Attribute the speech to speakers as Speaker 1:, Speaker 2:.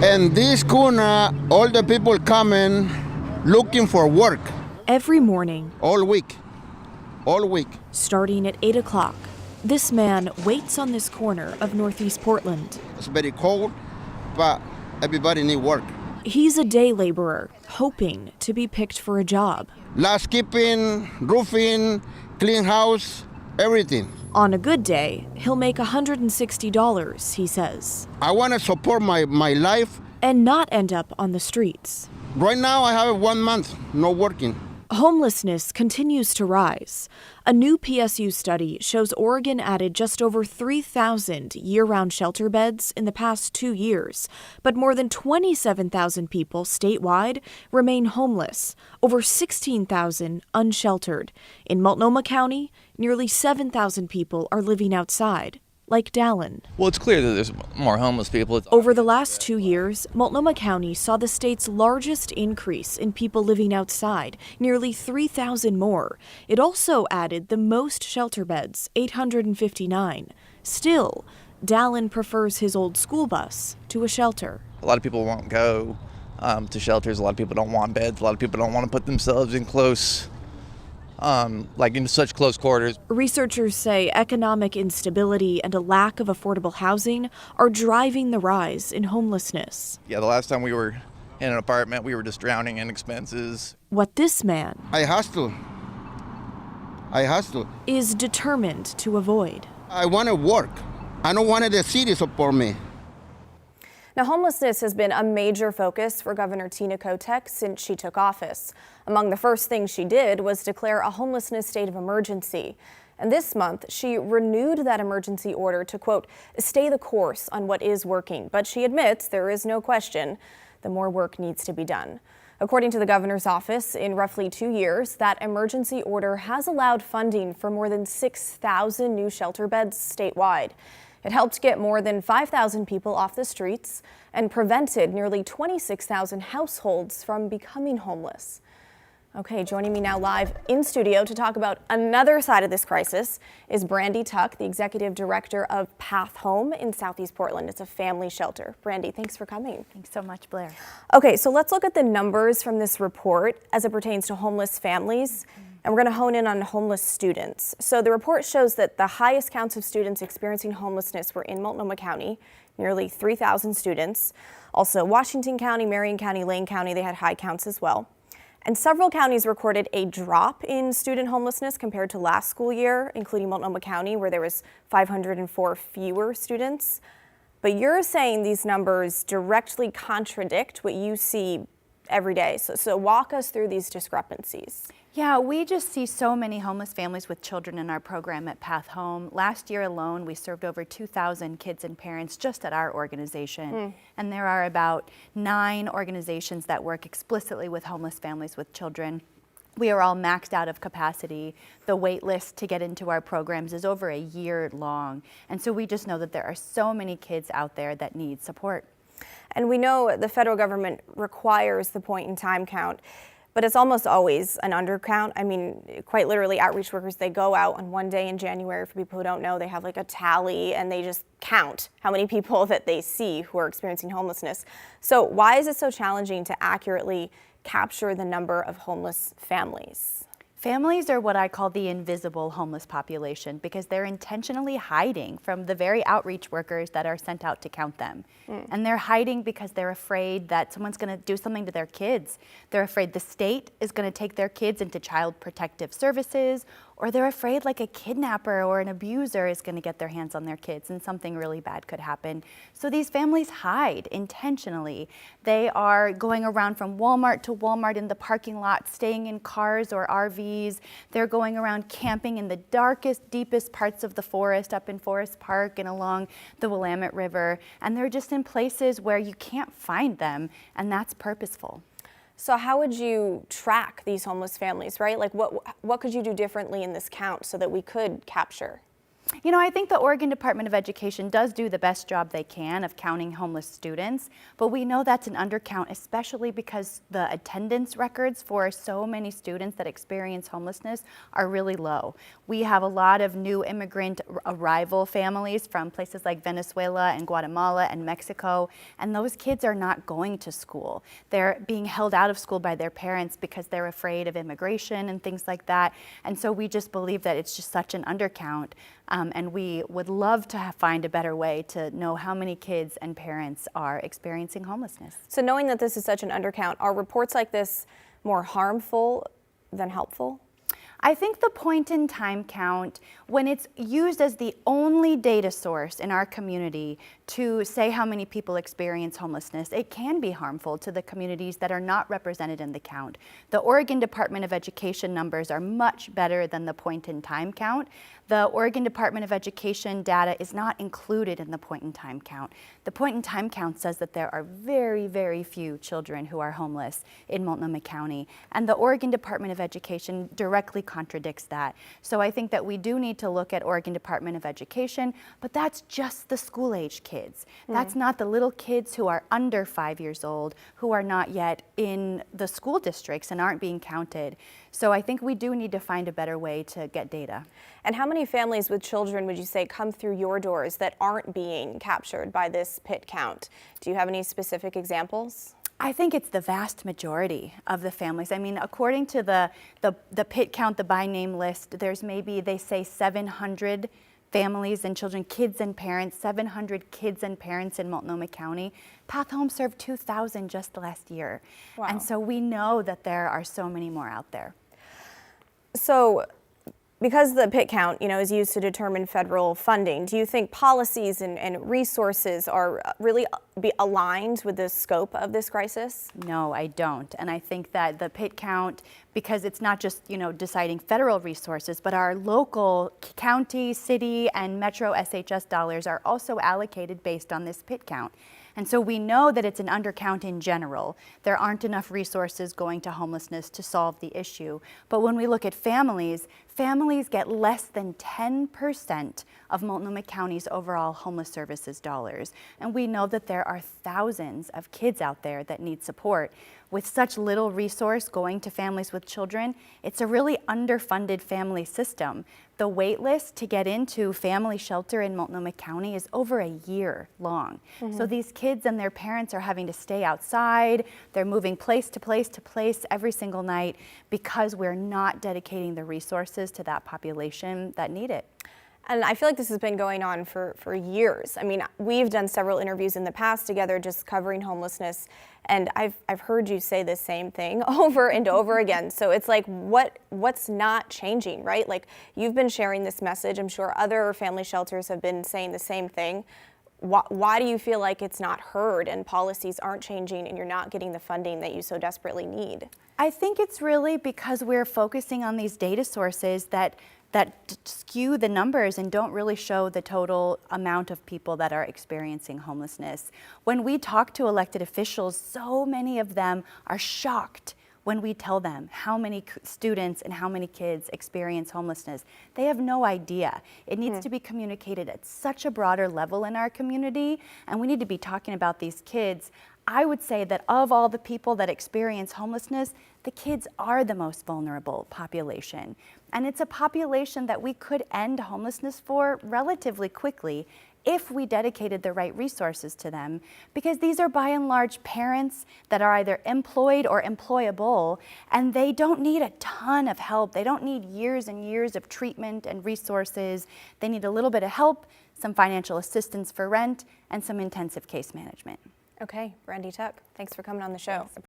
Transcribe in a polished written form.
Speaker 1: And this kuna, all the people coming looking for work.
Speaker 2: Every morning.
Speaker 1: All week. All week.
Speaker 2: Starting at 8 o'clock, this man waits on this corner of Northeast Portland.
Speaker 1: It's very cold, but everybody need work.
Speaker 2: He's a day laborer, hoping to be picked for a job.
Speaker 1: Landscaping, roofing, clean house, everything.
Speaker 2: On a good day, he'll make $160, he says.
Speaker 1: I want to support my life.
Speaker 2: And not end up on the streets.
Speaker 1: Right now I have 1 month, no working.
Speaker 2: Homelessness continues to rise. A new PSU study shows Oregon added just over 3,000 year-round shelter beds in the past 2 years, but more than 27,000 people statewide remain homeless, over 16,000 unsheltered. In Multnomah County, nearly 7,000 people are living outside, like Dallin.
Speaker 3: Well, it's clear that there's more homeless people.
Speaker 2: Over the last 2 years, Multnomah County saw the state's largest increase in people living outside, nearly 3,000 more. It also added the most shelter beds, 859. Still, Dallin prefers his old school bus to a shelter.
Speaker 3: A lot of people won't go to shelters. A lot of people don't want beds. A lot of people don't want to put themselves in in such close quarters.
Speaker 2: Researchers say economic instability and a lack of affordable housing are driving the rise in homelessness.
Speaker 3: Yeah, the last time we were in an apartment, we were just drowning in expenses.
Speaker 2: What this man
Speaker 1: I hustle.
Speaker 2: is determined to avoid.
Speaker 1: I want to work. I don't want the city to support me.
Speaker 4: Now, homelessness has been a major focus for Governor Tina Kotek since she took office. Among the first things she did was declare a homelessness state of emergency. And this month, she renewed that emergency order to, quote, stay the course on what is working. But she admits there is no question that more work needs to be done. According to the governor's office, in roughly 2 years, that emergency order has allowed funding for more than 6,000 new shelter beds statewide. It helped get more than 5,000 people off the streets and prevented nearly 26,000 households from becoming homeless. Okay, joining me now live in studio to talk about another side of this crisis is Brandy Tuck, the executive director of Path Home in Southeast Portland. It's a family shelter. Brandy, thanks for coming.
Speaker 5: Thanks so much, Blair.
Speaker 4: Okay, so let's look at the numbers from this report as it pertains to homeless families. And we're going to hone in on homeless students. So the report shows that the highest counts of students experiencing homelessness were in Multnomah County, nearly 3,000 students. Also, Washington County, Marion County, Lane County, they had high counts as well. And several counties recorded a drop in student homelessness compared to last school year, including Multnomah County, where there was 504 fewer students. But you're saying these numbers directly contradict what you see every day. So walk us through these discrepancies.
Speaker 5: Yeah, we just see so many homeless families with children in our program at Path Home. Last year alone, we served over 2,000 kids and parents just at our organization. And there are about 9 organizations that work explicitly with homeless families with children. We are all maxed out of capacity. The wait list to get into our programs is over a year long. And so we just know that there are so many kids out there that need support.
Speaker 4: And we know the federal government requires the point in time count, but it's almost always an undercount. I mean, quite literally, outreach workers, they go out on one day in January. For people who don't know, they have like a tally and they just count how many people that they see who are experiencing homelessness. So why is it so challenging to accurately capture the number of homeless families?
Speaker 5: Families are what I call the invisible homeless population because they're intentionally hiding from the very outreach workers that are sent out to count them. And they're hiding because they're afraid that someone's going to do something to their kids. They're afraid the state is going to take their kids into child protective services, or they're afraid like a kidnapper or an abuser is going to get their hands on their kids and something really bad could happen. So these families hide intentionally. They are going around from Walmart to Walmart in the parking lot, staying in cars or RVs. They're going around camping in the darkest, deepest parts of the forest, up in Forest Park and along the Willamette River. And they're just in places where you can't find them, and that's purposeful.
Speaker 4: So how would you track these homeless families, right? Like what could you do differently in this count so that we could capture?
Speaker 5: You know, I think the Oregon Department of Education does do the best job they can of counting homeless students, but we know that's an undercount, especially because the attendance records for so many students that experience homelessness are really low. We have a lot of new immigrant arrival families from places like Venezuela and Guatemala and Mexico, and those kids are not going to school. They're being held out of school by their parents because they're afraid of immigration and things like that, and so we just believe that it's just such an undercount. And we would love to find a better way to know how many kids and parents are experiencing homelessness.
Speaker 4: So knowing that this is such an undercount, are reports like this more harmful than helpful?
Speaker 5: I think the point-in-time count, when it's used as the only data source in our community to say how many people experience homelessness, it can be harmful to the communities that are not represented in the count. The Oregon Department of Education numbers are much better than the point-in-time count. The Oregon Department of Education data is not included in the point-in-time count. The point-in-time count says that there are very, very few children who are homeless in Multnomah County, and the Oregon Department of Education directly contradicts that. So I think that we do need to look at Oregon Department of Education, but that's just the school-age kids. That's not the little kids who are under 5 years old, who are not yet in the school districts and aren't being counted. So I think we do need to find a better way to get data.
Speaker 4: And how many families with children would you say come through your doors that aren't being captured by this PIT count? Do you have any specific examples?
Speaker 5: I think it's the vast majority of the families. I mean, according to the PIT count, the by name list, there's maybe, they say 700 families and children, kids and parents, 700 kids and parents in Multnomah County. Path Home served 2,000 just last year.
Speaker 4: Wow.
Speaker 5: And so we know that there are so many more out there.
Speaker 4: So because the PIT count, is used to determine federal funding, do you think policies and resources are really be aligned with the scope of this crisis?
Speaker 5: No, I don't. And I think that the PIT count, because it's not just, deciding federal resources, but our local county, city, and metro SHS dollars are also allocated based on this PIT count. And so we know that it's an undercount in general. There aren't enough resources going to homelessness to solve the issue. But when we look at families, families get less than 10% of Multnomah County's overall homeless services dollars. And we know that there are thousands of kids out there that need support. With such little resource going to families with children, it's a really underfunded family system. The wait list to get into family shelter in Multnomah County is over a year long. So these kids and their parents are having to stay outside. They're moving place to place to place every single night because we're not dedicating the resources to that population that need it.
Speaker 4: And I feel like this has been going on for years. I mean, we've done several interviews in the past together just covering homelessness, and I've heard you say the same thing over and over again. So it's like, what's not changing, right? Like, you've been sharing this message. I'm sure other family shelters have been saying the same thing. Why do you feel like it's not heard and policies aren't changing and you're not getting the funding that you so desperately need?
Speaker 5: I think it's really because we're focusing on these data sources that skew the numbers and don't really show the total amount of people that are experiencing homelessness. When we talk to elected officials, so many of them are shocked when we tell them how many students and how many kids experience homelessness. They have no idea. It needs to be communicated at such a broader level in our community, and we need to be talking about these kids. I would say that of all the people that experience homelessness, the kids are the most vulnerable population. And it's a population that we could end homelessness for relatively quickly if we dedicated the right resources to them, because these are by and large parents that are either employed or employable, and they don't need a ton of help. They don't need years and years of treatment and resources. They need a little bit of help, some financial assistance for rent, and some intensive case management.
Speaker 4: Okay, Brandy Tuck, thanks for coming on the show.